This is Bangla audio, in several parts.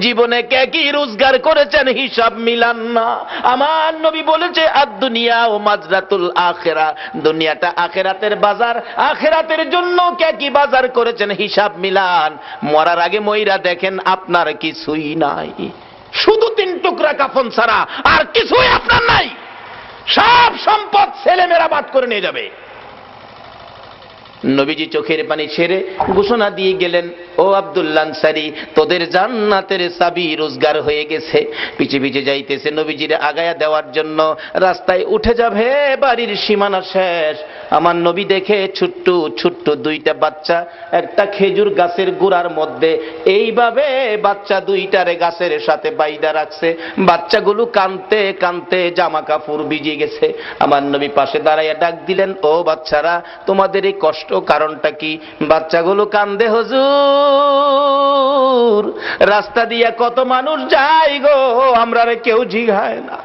জীবনে কে কি রোজগার করেছেন হিসাব মিলান না। আমার নবী বলেছে আদ-দুনিয়া ও মাজরাতুল আখিরা, দুনিয়াটা আখিরাতের বাজার, আখিরাতের জন্য কে কি বাজার করেছেন হিসাব মিলান। মরার আগে মইরা দেখেন আপনার কিছুই নাই, শুধু 3 টুকরা কাফন ছাড়া আর কিছুই আপনার নাই। সব সম্পদ ছেলেমেয়েরা বাদ করে নিয়ে যাবে। নবীজি চোখের পানি ছেড়ে ঘোষণা দিয়ে গেলেন, ও আব্দুল্লাহ আনসারী, তোদের জান্নাতের চাবি রোজগার হয়ে গেছে। পিছে পিছে যাইতেছে নবীজির আগায়া দেওয়ার জন্য। রাস্তায় উঠে যাবে, বাড়ির সীমানা শেষ। আমার নবী দেখে ছোট্ট ছোট্ট 2টা বাচ্চা একটা খেজুর গাছের গোড়ার মধ্যে এইভাবে বাচ্চা 2টারে গাছের সাথে বাইদা রাখছে। বাচ্চাগুলো কানতে কানতে জামা কাপড় ভিজে গেছে। আমার নবী পাশে দাঁড়াইয়া ডাক দিলেন, ও বাচ্চারা, তোমাদের এই কষ্ট কারণটা কি? বাচ্চাগুলো কান্দে, হুজুর রাস্তা দিয়া কত মানুষ যায় গো, আমরা কেউ জিগায় না।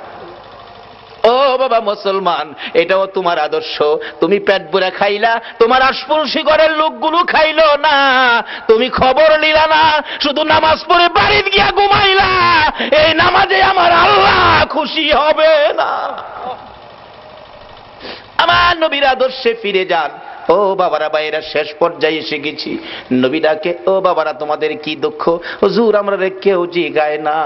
ও বাবা মুসলমান, এটাও তোমার আদর্শ? তুমি পেট ভরে খাইলা, তোমার আশপাশি ঘরের লোকগুলো খাইলো না, তুমি খবর নিলা না, শুধু নামাজ পড়ে বাড়িতে গিয়া ঘুমাইলা। এই নামাজে আমার আল্লাহ খুশি হবে না। আমার নবীর আদর্শে ফিরে যান। ও বাবারা, ভাইয়েরা, শেষ পর্যায়ে এসে গেছি। নবী ডাকে, ও বাবারা, তোমাদের কি দুঃখ? হুজুর আমরা কেউ জিগায় না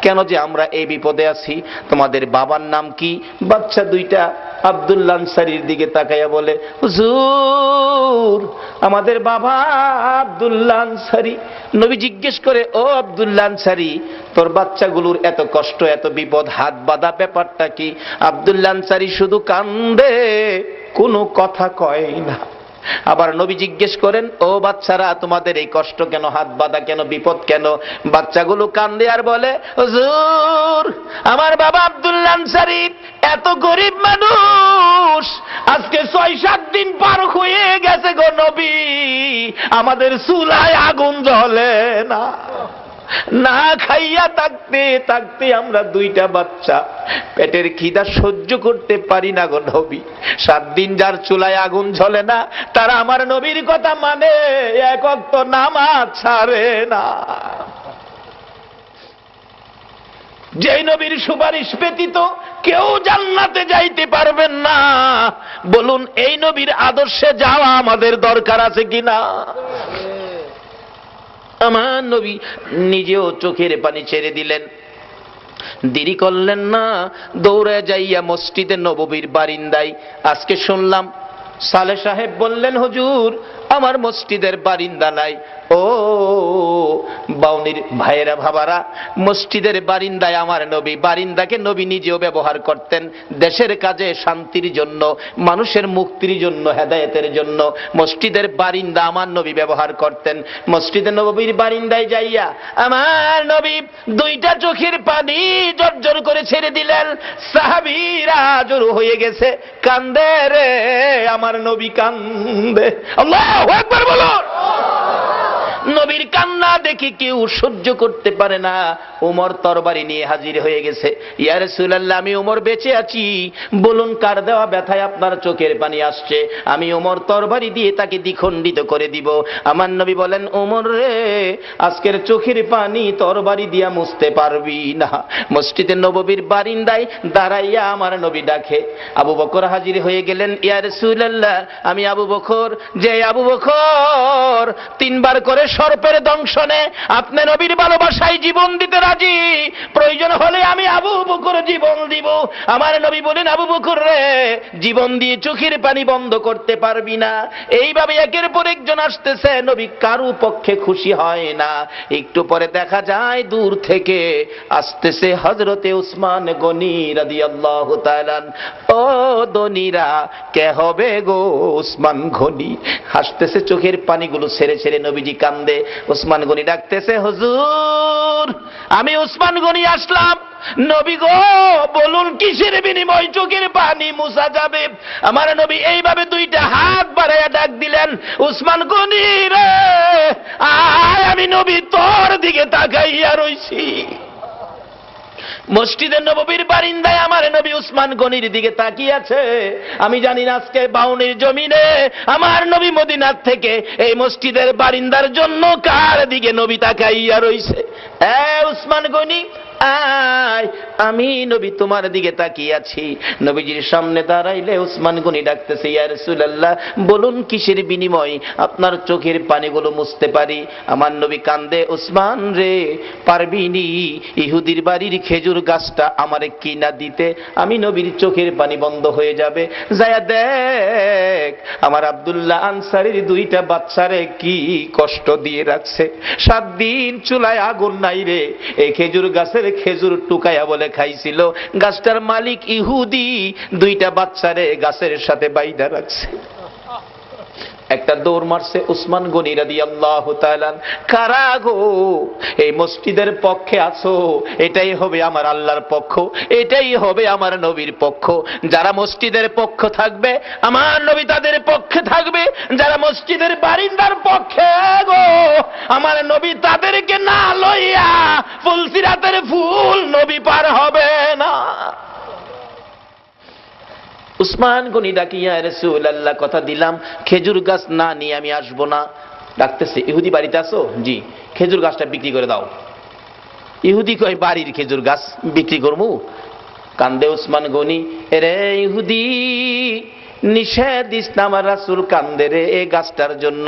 কেন যে আমরা এই বিপদে আছি। তোমাদের বাবার নাম কি? বাচ্চা 2টা আব্দুল্লাহ আনসারীর দিকে তাকাইয়া বলে, হুজুর আমাদের বাবা আব্দুল্লাহ আনসারী। নবী জিজ্ঞেস করে, ও আব্দুল্লাহ আনসারী, তোর বাচ্চাগুলোর এত কষ্ট, এত বিপদ, হাত বাঁধা ব্যাপারটা কি? আব্দুল্লাহ আনসারী শুধু কান্দে, কোনো কথা কয় না। আবার নবী জিজ্ঞেস করেন, ও বাচ্চারা, তোমাদের এই কষ্ট কেন, হাত বাঁধা কেন, বিপদ কেন? বাচ্চাগুলো কান্দে আর বলে, হুজুর আমার বাবা আব্দুল্লাহ আনসারী এত গরিব মানুষ, আজকে 6-7 দিন পার হয়ে গেছে গো নবী, আমাদের চুলায় আগুন জ্বলে না, না খাইয়া থাকতে থাকতে আমরা 2টা বাচ্চা পেটের খিদা সহ্য করতে পারি না গো নবী। 7 দিন যার চুলায় আগুন জ্বলে না, তারা আমার নবীর কথা মানে, 1 ওয়াক্ত নামাজ ছাড়ে না। যেই নবীর সুপারিশ ব্যতীত কেউ জান্নাতে যাইতে পারবেন না, বলুন এই নবীর আদর্শে যাওয়া আমাদের দরকার আছে কিনা? আমার নবী নিজেও চোখের পানি ছেড়ে দিলেন, দেরি করলেন না, দৌড়ে যাইয়া মসজিদে নববীর বারিন্দায়। আজকে শুনলাম সালেহ সাহেব বললেন, হুজুর আমার মসজিদের বারিন্দা নাই। ও বাউনির ভাইয়েরা, ভাবারা, মসজিদের বারিন্দায় আমার নবী, বারিন্দাকে নবী নিজেও ব্যবহার করতেন দেশের কাজে, শান্তির জন্য, মানুষের মুক্তির জন্য, হেদায়েতের জন্য। মসজিদের বারিন্দা আমার নবী ব্যবহার করতেন। মসজিদে নববীর বারিন্দায় যাইয়া আমার নবী 2টা চোখের পানি জর্জর করে ছেড়ে দিলেন। সাহাবীরা জড়ো হয়ে গেছে, কান্দে রে আমার নবী কান্দে। আল্লাহু আকবার বলুন। নবীর কান্না দেখে কেউ সহ্য করতে পারে না। ওমর তরবারি নিয়ে হাজির হয়ে গেছে। ইয়া রাসূলুল্লাহ, আমি ওমর বেঁচে আছি, বলুন কার দেওয়া ব্যথায় আপনার চোখের পানি আসছে, আমি ওমর তরবারি দিয়ে তাকে দ্বিখণ্ডিত করে দিব। আমার নবী বলেন, ওমর রে, আজকের চোখের পানি তরবারি দিয়া মুছতে পারবি না। মসজিদে নববীর বারিন্দায় দাঁড়াইয়া আমার নবী ডাকে। আবু বকর হাজির হয়ে গেলেন। ইয়া রাসূলুল্লাহ, আমি আবু বকর, যে আবু বকর 3 বার করে সর্পের দংশনে আপনি নবীর ভালোবাসায় জীবন দিতে রাজি, প্রয়োজন হলে আমি আবু বকর জীবন দিব। আমার নবী বলেন, আবু বকর রে, জীবন দিয়ে চোখের পানি বন্ধ করতে পারবি না। এইভাবে একের পর একজন আসতেছে, নবী কারো পক্ষে খুশি হয় না। একটু পরে দেখা যায় দূর থেকে আসতেছে হযরতে উসমান গনি রাদিয়াল্লাহু তাআলা। ও দনিরা, কে হবে গো উসমান গনি? হাসতেছে, চোখের পানিগুলো ছেড়ে ছেড়ে নবীজি কান্দে। উসমান গনি ডাকতেছে, হুজুর আমি উসমান গনি আসলাম। নবী গো, বলুন কিসের বিনিময় চোখের পানি মুছা যাবে? আমার নবী এইভাবে 2টা হাত বাড়াইয়া ডাক দিলেন, উসমান গনি রে, আয়, আমি নবী তোর দিকে তাকাইয়া রইছি। মসজিদে নববীর বারিন্দায় আমার নবী উসমান গনির দিকে তাকিয়ে আছে। আমি জানি না আজকে বাউনির জমিনে আমার নবী মদিনার থেকে এই মসজিদের বারিন্দার জন্য কার দিকে নবী তাকাইয়া রইছে। উসমান গনি আয়, আমি নবী তোমার দিকে তাকিয়ে আছি। নবীজির সামনে দাঁড়াইলে উসমান গনি ডাকতেছে, ইয়া রাসূলুল্লাহ, বলুন কিসের বিনিময় আপনার চোখের পানিগুলো মুছতে পারি? আমার নবী কান্দে, উসমান রে, পারবিনি ইহুদির বাড়ির খেজুর গাছটা আমারে কিনা দিতে? আমি নবীর চোখের পানি বন্ধ হয়ে যাবে। যায়া দেখ আমার আব্দুল্লাহ আনসারীর 2টা বাচ্চারে কি কষ্ট দিয়ে রাখছে। 7 দিন চুলায় আগুন নাই রে, এই খেজুর গাছের খেজুর টুকায়া বলে খাইছিল। গাছটার মালিক ইহুদি, 2টা বাচ্চারে গাছের সাথে বাইধা রাখছে। একটা দৌড় মারছে উসমান গনি রাদিয়াল্লাহু তাআলা। কারা গো এই মসজিদের পক্ষে আছো? এটাই হবে আমার আল্লাহর পক্ষ, এটাই হবে আমার নবীর পক্ষ। যারা মসজিদের পক্ষ থাকবে আমার নবী তাদের পক্ষে থাকবে, যারা মসজিদের বারিন্দার পক্ষে গো আমার নবী তাদেরকে না লইয়া ফুলসিরাতের ফুল নবী পার হবে না। উসমান গনি ডাকি, ইয়া রাসূলুল্লাহ, কথা দিলাম খেজুর গাছ না নিয়ে আমি আসবো না। ডাকতেছে, ইহুদি বাড়িতে আছো? জি। খেজুর গাছটা বিক্রি করে দাও। ইহুদি কয়, বাড়ির খেজুর গাছ বিক্রি করবো? কান্দে উসমান গনি, এরে ইহুদি, নিষেধ দিস না, আমার রাসূল কান্দে রে এই গাছটার জন্য।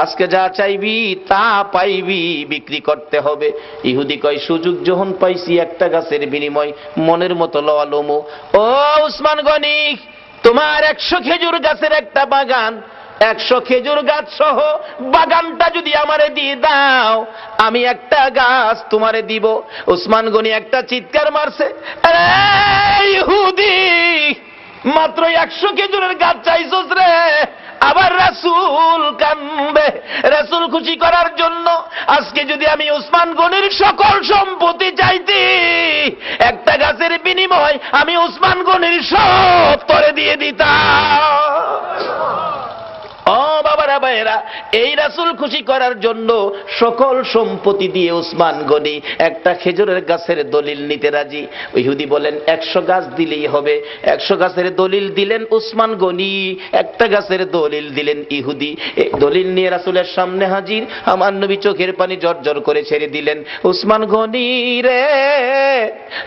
আজকে যা চাইবি তা পাইবি, বিক্রি করতে হবে। ইহুদি কয়, সুযোগ যখন পাইছি একটা গাছের বিনিময় মনের মতো লওয়া লমো। ও উসমান গনি, তোমার 100 খেজুর গাছের একটা বাগান, 100 খেজুর গাছ সহ বাগানটা যদি আমারে দিয়ে দাও আমি একটা গাছ তোমারে দিব। উসমান গনি একটা চিৎকার মারছে, আরে ইহুদি, মাত্র 100 খেজুরের গাছ চাইছস রে? আবার রাসূল কান্দে। রাসূল খুশি করার জন্য আজকে যদি আমি উসমান গনির সকল সম্পত্তি চাইতি, একটা গাছের বিনিময় আমি উসমান গনির সব তরে দিয়ে দিতাম। ও বাবারা ভাইয়েরা, এই রাসূল খুশি করার জন্য সকল সম্পত্তি দিয়ে উসমান গনি একটা খেজুরের গাছের দলিল নিতে রাজি। ইহুদি বলেন 100 গাছ দিলেই হবে। 100 গাছের দলিল দিলেন উসমান গনি, একটা গাছের দলিল দিলেন ইহুদি। এই দলিল নিয়ে রাসূলের সামনে হাজির। আমার নবী চোখের পানি জর্জর করে ছেড়ে দিলেন, উসমান গনি রে,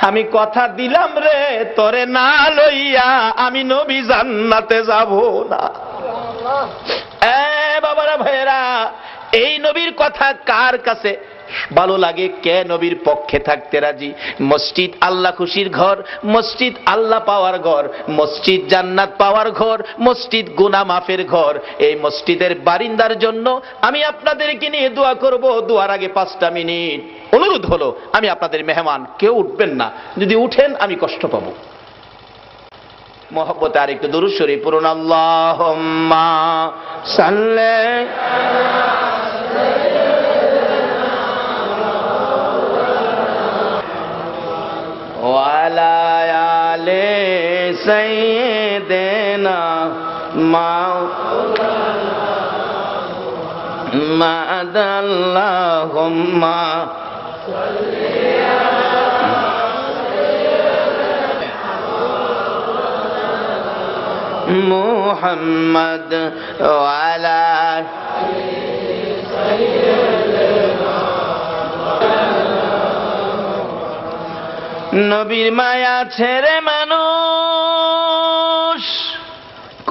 আমি কথা দিলাম রে, তরে না লইয়া আমি নবী জান্নাতে যাব না। বাবারা ভাইয়েরা, এই নবীর কথা কার কাছে ভালো লাগে? কে নবীর পক্ষে থাকতে রাজি? মসজিদ আল্লাহ খুশির ঘর, মসজিদ আল্লাহ পাওয়ার ঘর, মসজিদ জান্নাত পাওয়ার ঘর, মসজিদ গুনাহ মাফের ঘর। এই মসজিদের বারিন্দার জন্য আমি আপনাদেরকে নিয়ে দোয়া করব। দোয়ার আগে 5টা মিনিট অনুরোধ হলো, আমি আপনাদের মেহমান, কেউ উঠবেন না। যদি উঠেন আমি কষ্ট পাবো। মোহব্বতে আর একটু দুরূদ শরীফ পড়ুন। আল্লাহুম্মা সাল্লি ওয়ালা আলি সাইয়্যিদিনা মাওলানা আল্লাহুম্মা মুহাম্মদ ওয়ালা নবীর মায়া ছেড়ে মানুষ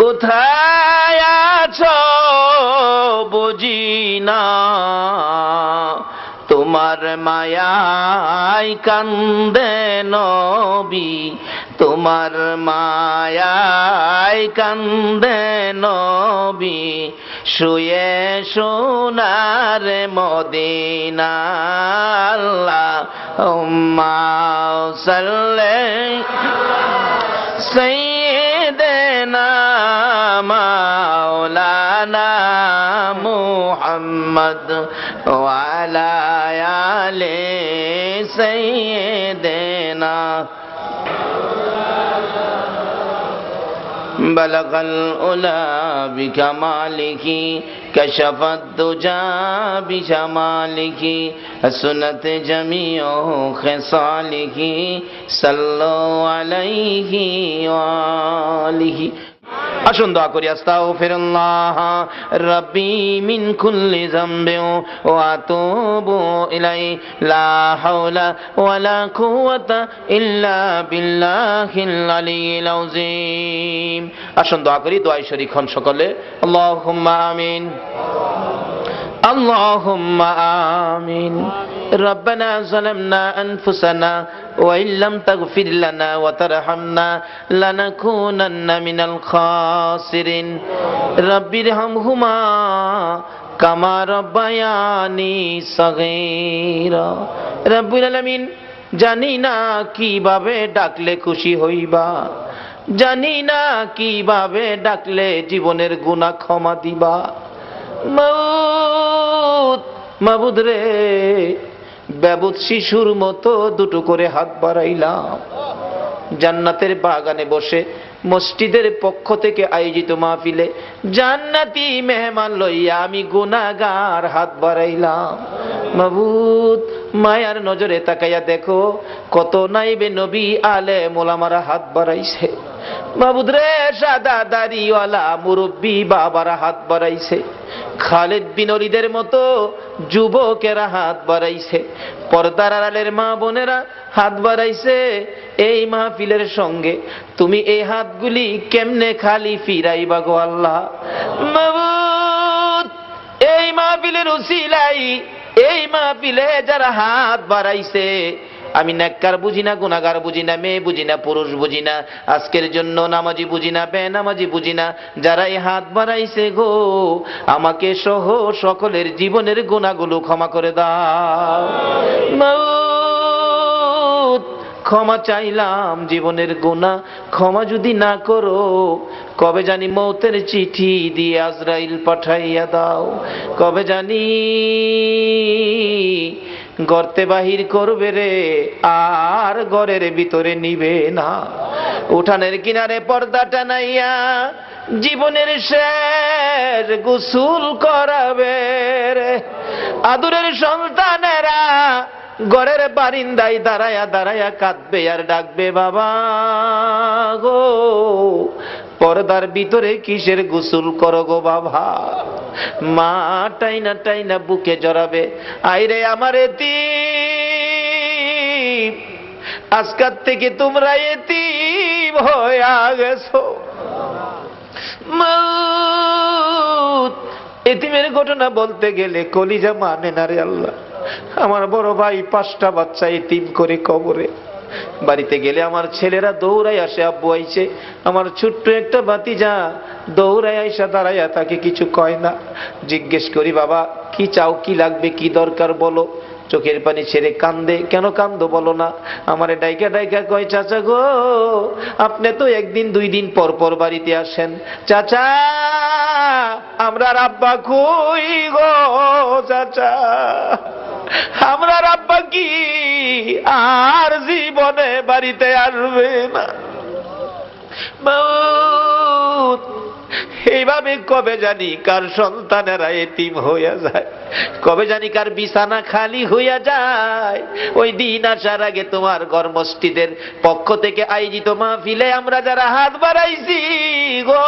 কোথায় আছো বুঝি না, তোমার মায়ায় কান্দে নবী, তোমার মায়ায় কান্দে নবী, শুয়ে সোনার মদিনা। আল্লাহুম্মা সাল্লি সাইয়্যিদিনা মাওলানা মুহাম্মদ ওয়া আলা আলি সাইয়্যিদিনা। بلغ العلا بكماله কাশাফাত দুজা বিজামালিহি হাসনাত জামিউ খিসালিহি সাল্লু আলাইহি ওয়া আলিহি। আসুন দোয়া করি, আস্তাগফিরুল্লাহ রাব্বি মিন কুল্লি যামবিন ওয়া আতুবু ইলাইহি লা হাওলা ওয়ালা কুওয়াতা ইল্লা বিল্লাহিল আলিয়্যিল আযীম। আসুন দোয়া করি, দোয়ায় শরীক হন সকলে। আল্লাহুম্মা আমিন, আল্লাহুম্মা আমিন। ربنا ظلمنا أنفسنا وإن لم تغفر لنا وترحمنا لنكونن من الخاسرين رب ارحمهما كما ربياني صغيرا রব্বুল আলামিন, জানি না কিভাবে ডাকলে খুশি হইবা, জানি না কিভাবে ডাকলে জীবনের গুনাহ ক্ষমা দিবা। মাবুদ রে, বেবুদ শিশুর মতো দুটো করে হাত বাড়াইলাম। জান্নাতের বাগানে বসে মসজিদের পক্ষ থেকে আয়োজিত মাহফিলে জান্নাতি মেহমান লইয়া আমি গুনাহগার হাত বাড়াইলাম। মাবুদ, মায়ার নজরে তাকাইয়া দেখো কত নাইবে নবী আলেম ওলামারা হাত বাড়াইছে। মাবুদ রে, সাদা দাড়িওয়ালা মুরব্বী বাবারা হাত বাড়াইছে, খালিদ বিন ওলীদের মতো যুবকেরা হাত বাড়াইছে, পর্দার আড়ালের মা বোনেরা হাত বাড়াইছে। এই মাহফিলের সঙ্গে তুমি এই হাতগুলি কেমনে খালি ফিরাইবা গো আল্লাহ? মাবুদ, এই মাহফিলের উসিলাই, এই মাহফিলে যারা হাত বাড়াইছে, আমি নেককার বুঝি না, গুনাহগার বুঝি না, মেয়ে বুঝি না, পুরুষ বুঝি না, আজকের জন্য নামাজি বুঝি না, বেনামাজি বুঝি না, যারা এই হাত বাড়াইছে গো, আমাকে সহ সকলের জীবনের গুনাহগুলো ক্ষমা করে দাও। মাউত, ক্ষমা চাইলাম জীবনের গুনাহ ক্ষমা যদি না করো, কবে জানি মৌতের চিঠি দিয়ে আজরাইল পাঠাইয়া দাও, কবে জানি গর্তে বাহির করবে রে, আর ঘরের ভিতরে নিবে না। উঠানের কিনারে পর্দা টানাইয়া জীবনের শেষ গোসল করাবে রে। আদুরের সন্তানেরা ঘরের বারিন্দায় দাঁড়ায়া দাঁড়ায়া কাঁদবে আর ডাকবে, বাবা গো, পর্দার ভিতরে কিসের গোসল করো গো বাবা? মা টাইনা টাইনা বুকে জড়াবে, আইরে আমার এতিম, আজকাল থেকে তোমরা এতিম হয়ে গেছো। মাউত, এতিমের ঘটনা বলতে গেলে কলিজা মানে না রে আল্লাহ। আমার বড় ভাই 5টা বাচ্চা এতিম করে কবরে। বাড়িতে গেলে আমার ছেলেরা দৌড়াই আসে, আব্বু আইছে। আমার ছোট্ট একটা ভাতিজা দৌড়াই আইসা দাঁড়াইয়া, তাকে কিছু কয় না। জিজ্ঞেস করি, বাবা কি চাও, কি লাগবে, কি দরকার বলো। চোখের পানি ছেড়ে কান্দে। কেন কান্দো বলো না? আমারে ডাইকা ডাইকা কয়, চাচা গো, আপনি তো 1 দিন 2 দিন পর পর বাড়িতে আসেন। চাচা, আমরা আব্বা কই গো চাচা, আমরা আব্বা কি আর জীবনে বাড়িতে আসবে না? মাউত, এইভাবে কবে জানি কার সন্তানেরা এতিম হইয়া যায়, কবে জানি কার বিছানা খালি হইয়া যায়। ওই দিন আসার আগে তোমার ঘর মসজিদের পক্ষ থেকে আয়োজিত মাহফিলে আমরা যারা হাত বাড়াইছি গো,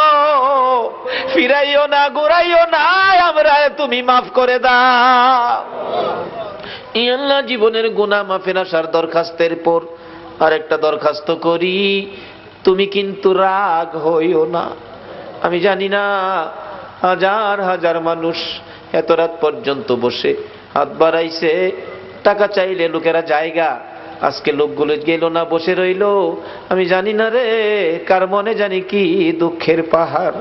ফিরাইও না, ঘুরাইও না, আমরা তুমি মাফ করে দাও। আল্লাহ, জীবনের গুনাহ মাফের আসার দরখাস্তের পর আরেকটা দরখাস্ত করি, তুমি কিন্তু রাগ হইও না। আমি জানি না হাজার হাজার মানুষ এত রাত পর্যন্ত বসে হাত বাড়াইছে, টাকা চাইলে লোকেরা জায়গা, আজকে লোকগুলো গেল না, বসে রইল। আমি জানি না রে, কার মনে জানি কি দুঃখের পাহাড়,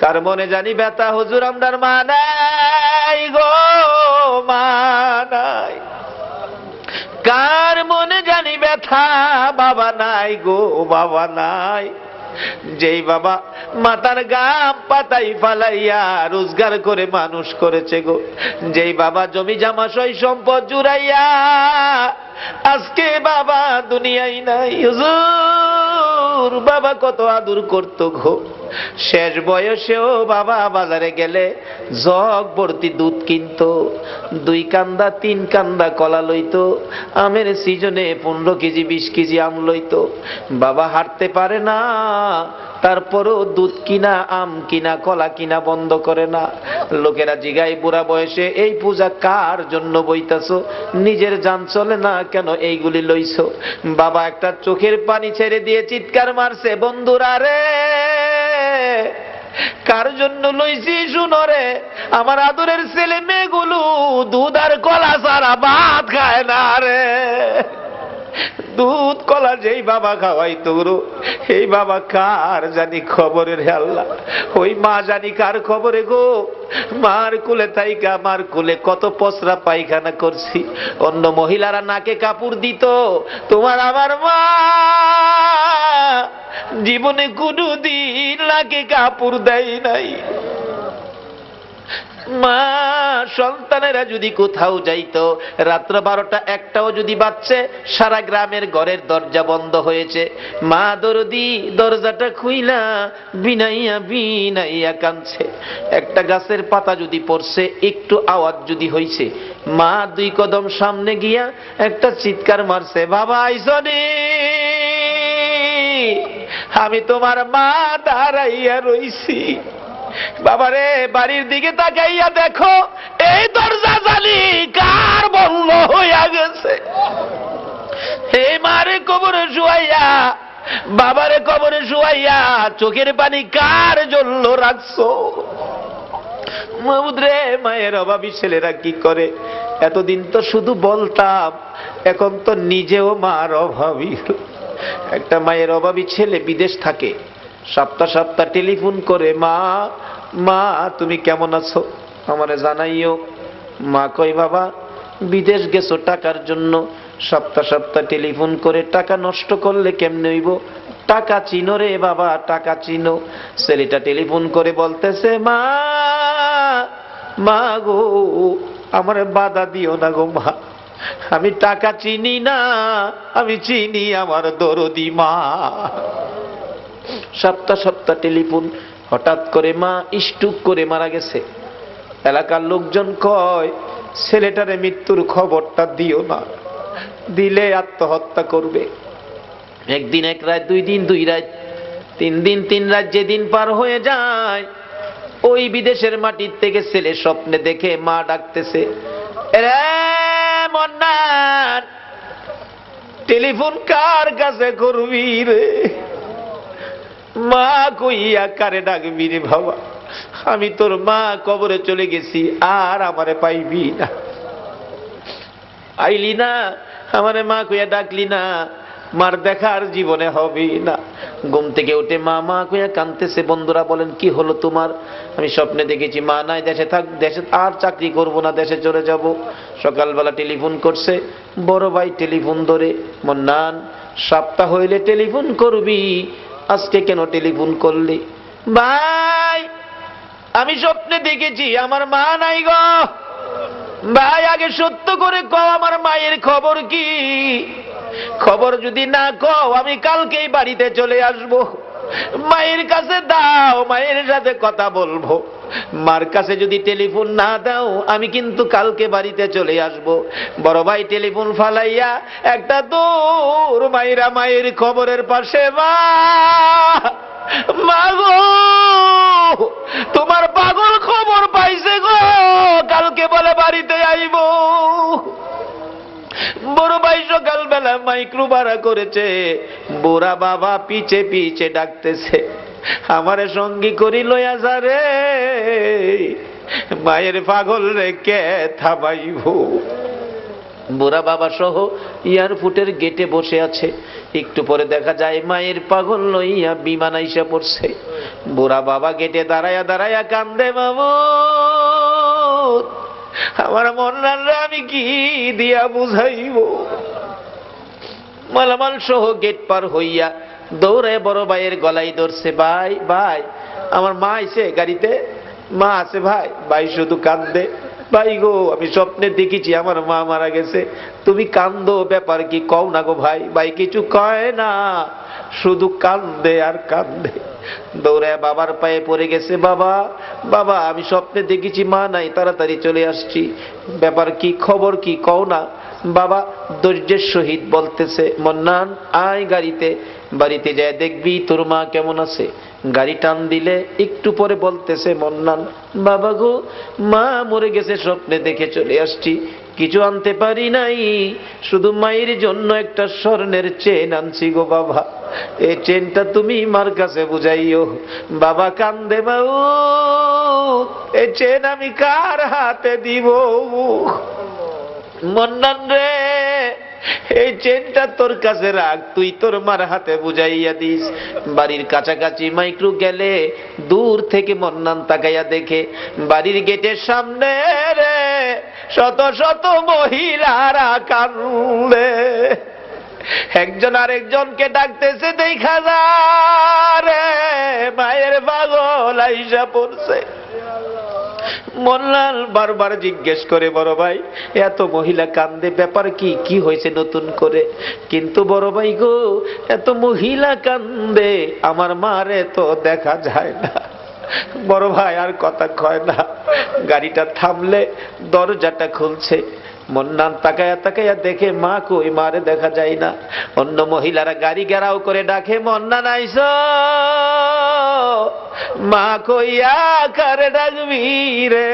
কার মনে জানি ব্যথা। হুজুর আমরার মা নাই গো, মা নাই। কার মনে জানি ব্যথা, বাবা নাই গো, বাবা নাই। যেই বাবা মাতার গাম পাতাই ফালাইয়া রোজগার করে মানুষ করেছে গো, যেই বাবা জমি জামা সই সম্পদ জুড়াইয়া আজকে বাবা দুনিয়ায় নাই। হুজুর, বাবা কত আদর করতো গো। শেষ বয়সেও বাবা বাজারে গেলে জগ ভর্তি দুধ কিনতো, 2 কান্দা 3 কান্দা কলা লইতো, আমের সিজনে 15 কেজি 20 কেজি আম লইতো। বাবা হাঁটতে পারে না, তারপরও দুধ কিনা আম কিনা কলা কিনা বন্ধ করে না। লোকেরা জিগায় বুড়া বয়সে এই পূজা কার জন্য বইতাছো, নিজের জান চলে না কেন এইগুলি লইছো? বাবা একটা চোখের পানি ছেড়ে দিয়ে চিৎকার মারছে, বন্ধুরা রে কার জন্য লইছি শুনো রে, আমার আদরের ছেলে মেয়েগুলো দুধ আর কলা ছাড়া ভাত খায় না রে। দুধ কলা যেই বাবা খাওয়াইতো গো, এই বাবা কার জানি খবরে রে আল্লাহ, ওই মা জানি কার খবরে গো। মার কুলে থাইকা মার কুলে কত পসরা পায়খানা করছি, অন্য মহিলারা নাকে কাপড় দিত, তোমার আমার মা জীবনে কোনদিন নাকে কাপড় দেয় নাই। মা সন্তানেরা যদি কোথাও যাইতো, রাত্র 12টা 1টাও যদি বাজছে, সারা গ্রামের ঘরের দরজা বন্ধ হয়েছে, মা দরদি দরজাটা খুইলা বিনাইয়া বিনাইয়া কাঁদছে। একটা গাছের পাতা যদি পড়ছে, একটু আওয়াজ যদি হইছে, মা 2 কদম সামনে গিয়া একটা চিৎকার মারছে, বাবা আইসনি, আমি তোমার মা দাঁড়াইয়া রইছি। বাবারে বাড়ির দিকে তাকাইয়া দেখো, এই দরজা জানি কার বন্ধ হইয়া গেছে। এই মারে কবরে শুয়াইয়া, বাবারে কবরে শুয়াইয়া চোখের পানি কার জন্য রাখছো? মাহমুদ রে, মায়ের অভাবী ছেলেরা কি করে? এতদিন তো শুধু বলতাম, এখন তো নিজেও মার অভাবী। একটা মায়ের অভাবী ছেলে বিদেশ থাকে, সপ্তাহ সপ্তাহ টেলিফোন করে, মা মা তুমি কেমন আছো, আমারে জানাইও। মা কই, বাবা বিদেশ গেছো টাকার জন্য, সপ্তাহ সপ্তাহ টেলিফোন করে টাকা নষ্ট করলে কেমনে হইব? টাকা চিনো রে বাবা, টাকা চিনো। ছেলেটা টেলিফোন করে বলতেছে, মা মা গো আমারে বাধা দিও না গো মা, আমি টাকা চিনি না, আমি চিনি আমার দরদি মা। সপ্তাহ সপ্তাহ টেলিফোন, হঠাৎ করে মা স্ট্রোক করে মারা গেছে। এলাকার লোকজন কয়, ছেলেটারে মৃত্যুর খবরটা দিও না, দিলে আত্মহত্যা করবে। 1 দিন 1 রাত, 2 দিন 2 রাত, 3 দিন 3 রাত, যেদিন পার হয়ে যায়, ওই বিদেশের মাটির থেকে ছেলে স্বপ্নে দেখে মা ডাকতেছে, রে মন্নান, টেলিফোন কার কাছে করবি রে? মা কইয়া কারে ডাকবি রে বাবা, আমি তোর মা কবরে চলে গেছি, আর আমারে পাইবি না। আইলি না, আমারে মা কইয়া ডাকলি না, মার দেখার জীবনে হবে না। ঘুম থেকে উঠে মা মা কইয়া কাঁদতেছে। বন্ধুরা বলেন, কি হলো তোমার? আমি স্বপ্নে দেখেছি মা নাই, দেশে থাক, দেশে আর চাকরি করব না, দেশে চলে যাব। সকালবেলা টেলিফোন করছে, বড় ভাই টেলিফোন ধরে, মন্নান সপ্তাহ হইলে টেলিফোন করবি, আজকে কেন টেলিফোন করলি? ভাই আমি স্বপ্নে দেখেছি আমার মা নাই গো। ভাই আগে সত্য করে কও, আমার মায়ের খবর কি? খবর যদি না কও, আমি কালকেই বাড়িতে চলে আসব। মায়ের কাছে দাও, মায়ের সাথে কথা বলবো। মার কাছে যদি টেলিফোন না দাও, আমি কিন্তু কালকে বাড়িতে চলে আসব। বড় ভাই টেলিফোন ফালাইয়া একটা দৌড় মাইরা মায়ের খবরের পাশে, মা মা গো তোমার পাগল খবর পাইছে গো, কালকে বলে বাড়িতে আইব। বড় ভাই সকালবেলা মাইক্রো ভাড়া করেছে, বুড়া বাবা পিছে পিছে ডাকতেছে, আমারে সঙ্গী করি লইয়া যা রে, মায়ের পাগল রে কে থামাইব। বুড়া বাবা সহ এয়ারপোর্টের গেটে বসে আছে। একটু পরে দেখা যায় মায়ের পাগল লইয়া বিমান আইসা পড়ছে। বুড়া বাবা গেটে দাঁড়ায়া দাঁড়ায়া কান্দে, মামুদ আমার মন্নানরা আমি কি দিয়া বুঝাইব? মালামাল সহ গেট পার হইয়া দৌড়ে বড় ভাইয়ের গলায় ধরছে, ভাই ভাই আমার মা আইছে গাড়িতে, মা আছে ভাই। ভাই শুধু কান্দে, ভাই গো আমি স্বপ্নে দেখেছি আমার মা মারা গেছে, তুমি কান্দো, ব্যাপার কি কও না গো ভাই। ভাই কিছু কয় না, শুধু কান্দে আর কান্দে। দৌড়ায় বাবার পায়ে পড়ে গেছে, বাবা বাবা আমি স্বপ্নে দেখেছি মা নাই, তাড়াতাড়ি চলে আসছি, ব্যাপার কি, খবর কি কও না। বাবা ধৈর্যের সহিত বলতেছে, মন্নান আয় গাড়িতে, বাড়িতে যায় দেখবি তোর মা কেমন আছে। গাড়ি টান দিলে একটু পরে বলতেছে, মন্নান বাবা গো মা মরে গেছে, স্বপ্নে দেখে চলে আসছি, কিছু আনতে পারি নাই, শুধু মায়ের জন্য একটা স্বর্ণের চেন আনছি গো বাবা, এই চেনটা তুমি মার কাছে বুঝাইও। বাবা কান্দে, বাবু এই চেন আমি কার হাতে দিব। মন্নান রে এই চেনটা তোর কাছে রাখ, তুই তোর মার হাতে বুঝাইয়া দিস। বাড়ির কাছাকাছি মাইক্রো গেলে দূর থেকে মন্নান তাকাইয়া দেখে বাড়ির গেটের সামনে রে শত শত মহিলারা কান্দে, একজন আরেকজনকে ডাকতেছে, দেখা যায় রে মায়ের পাগল আইসা পড়ছে। মন্নান বারবার জিজ্ঞেস করে, বড় ভাই এত মহিলা কান্দে, ব্যাপার কি, কি হয়েছে নতুন করে। কিন্তু বড় ভাই গো এত মহিলা কান্দে, আমার মারে তো দেখা যায় না। বড় ভাই আর কথা কয় না, গাড়িটা থামলে দরজাটা খুলছে, মন্নান তাকায়া তাকায়া দেখে মা কই, মারে দেখা যায় না। অন্য মহিলারা গাড়ি ঘেরাও করে ডাকে, মন্নান আইসো, মা কইয়া কারে ডাকবি রে।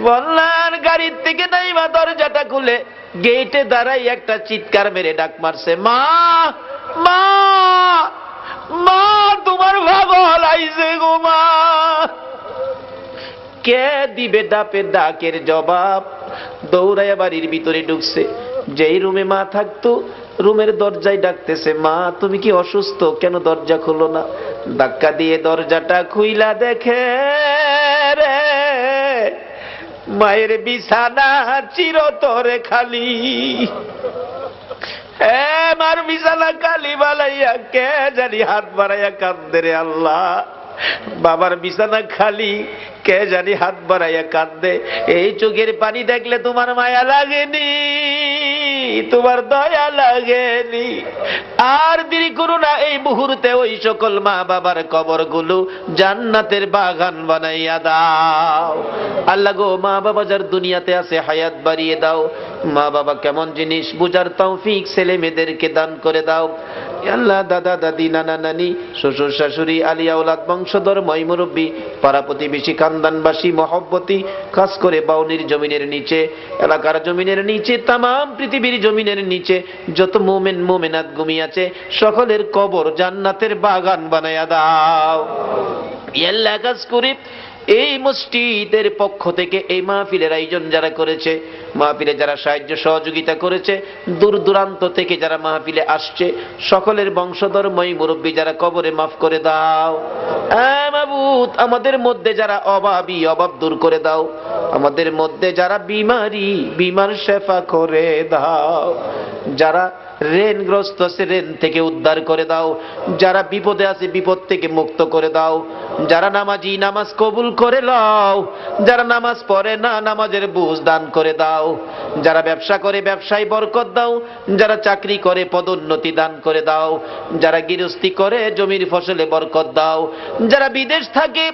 মন্নান গাড়ির থেকে নাইমা দরজাটা খুলে গেটে দাঁড়াই একটা চিৎকার মেরে ডাক মারছে, মা মা মা তোমার পাগল আইছে গো মা। কে দিবে ডাপে ডাকের জবাব। দৌড়াইয়া বাড়ির ভিতরে ঢুকছে, যেই রুমে মা থাকতো রুমের দরজায় ডাকতেছে, মা তুমি কি অসুস্থ, কেন দরজা খুলো না। ধাক্কা দিয়ে দরজাটা খুইলা দেখে রে মায়ের বিছানা চিরতরে খালি। মার বিছানা খালি বালাইয়া কে জানি হাত বাড়াইয়া কান্দে রে আল্লাহ। বাবার বিছানা খালি, কে জানি হাত বাড়াইয়া কান্দে। এই চোখের পানি দেখলে তোমার মায়া লাগেনি, তোমার দয়া লাগেনি। আর দেরি করো না, এই মুহূর্তে ওই সকল মা বাবার কবরগুলো জান্নাতের বাগান বানাইয়া দাও। আল্লাহ গো মা বাবা যার দুনিয়াতে আছে হায়াত বাড়িয়ে দাও। মা বাবা কেমন জিনিস বুঝার তৌফিক ছেলে মেয়েদেরকে দান করে দাও। আল্লাহ দাদা দাদি নানা নানি শ্বশুর শাশুড়ি আলিয়া ওলাদ বংশধর ময় মুরব্বী পাড়া প্রতিবেশী খানদানবাসী মহব্বতী, খাস করে বাউনির জমিনের নিচে, এলাকার জমিনের নিচে, তামাম পৃথিবীর জমিনের নিচে যত মোমেন মোমেনাত ঘুমিয়ে আছে সকলের কবর জান্নাতের বাগান বানায়া দাও। আল্লাহ কাজ করে এই মসজিদের পক্ষ থেকে এই মাহফিলের আয়োজন যারা করেছে, মাহফিলে যারা সাহায্য সহযোগিতা করেছে, দূর দূরান্ত থেকে যারা মাহফিলে আসছে সকলের বংশধর মই মুরব্বী যারা কবরে মাফ করে দাও। মাবুদ আমাদের মধ্যে যারা অভাবী অভাব দূর করে দাও, আমাদের মধ্যে যারা বিমারি বিমার শেফা করে দাও, যারা ঋণগ্রস্ত আছে ঋণ থেকে উদ্ধার করে দাও, যারা বিপদে আছে বিপদ থেকে মুক্ত করে দাও, যারা নামাজি নামাজ কবুল করে লও, যারা নামাজ পড়ে না নামাজের বুঝ দান করে দাও, যারা ব্যবসা করে ব্যবসায় বরকত দাও, যারা চাকরি করে পদোন্নতি দান করে দাও, যারা গৃহস্থী করে জমির ফসলে বরকত দাও, যারা বিদেশ থাকে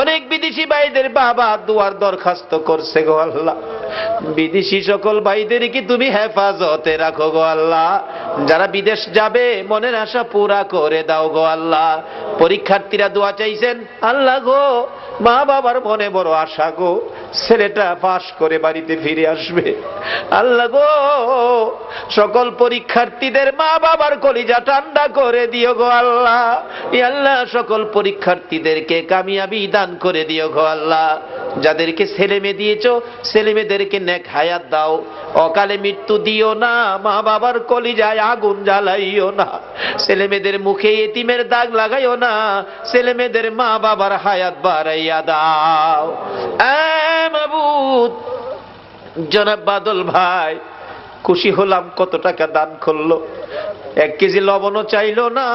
অনেক বিদেশি ভাইদের বাবা দুয়ার দরখাস্ত করছে গো আল্লাহ, বিদেশি সকল ভাইদেরকে তুমি হেফাজতে রাখো গো আল্লাহ। যারা বিদেশ যাবে মনের আশা পুরা করে দাও গো আল্লাহ। পরীক্ষার্থীরা দোয়া চাইছেন, আল্লাহ গো মা বাবার মনে বড় আশা গো, ছেলেটা পাশ করে বাড়িতে ফিরে আসবে। আল্লাহ গো সকল পরীক্ষার্থীদের মা বাবার কলিজা ঠান্ডা করে দিও গো আল্লাহ। আল্লাহ সকল পরীক্ষার্থীদেরকে কামিয়াবি দান করে দিও গো আল্লাহ। যাদেরকে ছেলে মেয়ে দিয়েছো ছেলে মেয়েদেরকে নেক হায়াত দাও, অকালে মৃত্যু দিও না, মা বাবার কলিজায় আগুন জ্বালাইও না, ছেলে মেয়েদের মুখে এতিমের দাগ লাগাইও না, ছেলে মেয়েদের মা বাবার হায়াত বাড়াইয়া দাও। মাবুদ জনাব বাদল ভাই খুশি হলাম, কত টাকা দান করলো, 1 কেজি লবণও চাইলো না,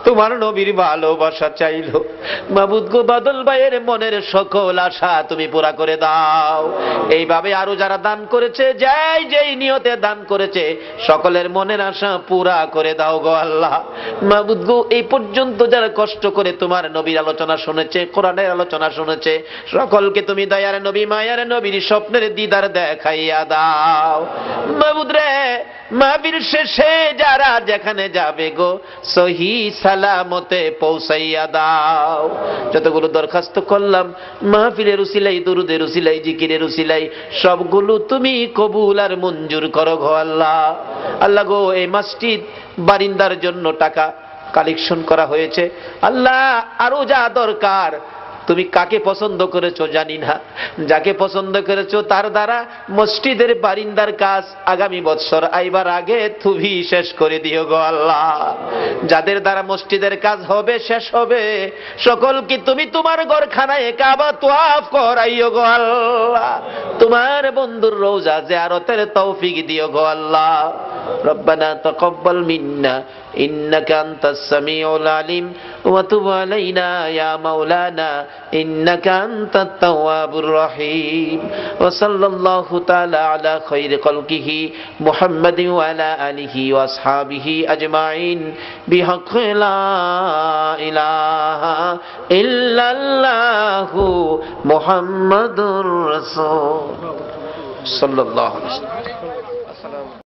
তোমার নবীর ভালোবাসা চাইলো। মাবুদ গো, বাদল ভাইয়ের মনের সকল আশা তুমি পুরা করে দাও। এইভাবে আরো যারা দান করেছে, যেই নিয়তে দান করেছে, সকলের মনের আশা পুরা করে দাও গো আল্লাহ। মাবুদ গো, এই পর্যন্ত যারা কষ্ট করে তোমার নবীর আলোচনা শুনেছে, কোরআনের আলোচনা শুনেছে, সকলকে তুমি দয়ার নবী, মায়ার নবীর স্বপ্নের দিদার দেখাইয়া দাও। মাবুদ রে, মাহফিল শেষে যারা যেখানে যাবে গো, সহি সালামতে পৌঁছাইয়া দাও। যতগুলো দরখাস্ত করলাম মাহফিলের উসিলাই, দুরুদের উসিলাই, জিকিরের উসিলাই, সবগুলো তুমি কবুল আর মঞ্জুর করো গো আল্লাহ। আল্লাহ গো, এই মসজিদ বারিন্দার জন্য টাকা কালেকশন করা হয়েছে, আল্লাহ আরো যা দরকার, তুমি কাকে পছন্দ করেছো জানি না, যাকে পছন্দ করেছো তার দ্বারা মসজিদের বারিন্দার কাজ আগামী বছর আইবার আগে তুমি শেষ করে দিও গো আল্লাহ। যাদের দ্বারা মসজিদের কাজ হবে, শেষ হবে, সকলকে তুমি তোমার ঘরখানায় কাবা তোয়াফ করাইও গো আল্লাহ। তোমার বন্ধুর রওজা জিয়ারতের তৌফিক দিও গো আল্লাহ। রব্বানা তাকাব্বাল মিন্না ইন্নাকা আনতাস সামিউল আলিম ওয়া তুব আলাইনা ইয়া মাওলানা ইন্নাকা আনতাত তাওয়াবুর রহিম। ওয়া সাল্লাল্লাহু তাআলা আলা খায়রি খালকিহি মুহাম্মাদিন ওয়া আলা আলিহি ওয়া আসহাবিহি আজমাইন বিহাক্কি লা ইলাহা ইল্লাল্লাহু মুহাম্মাদুর রাসূল সাল্লাল্লাহু আলাইহি ওয়াসাল্লাম।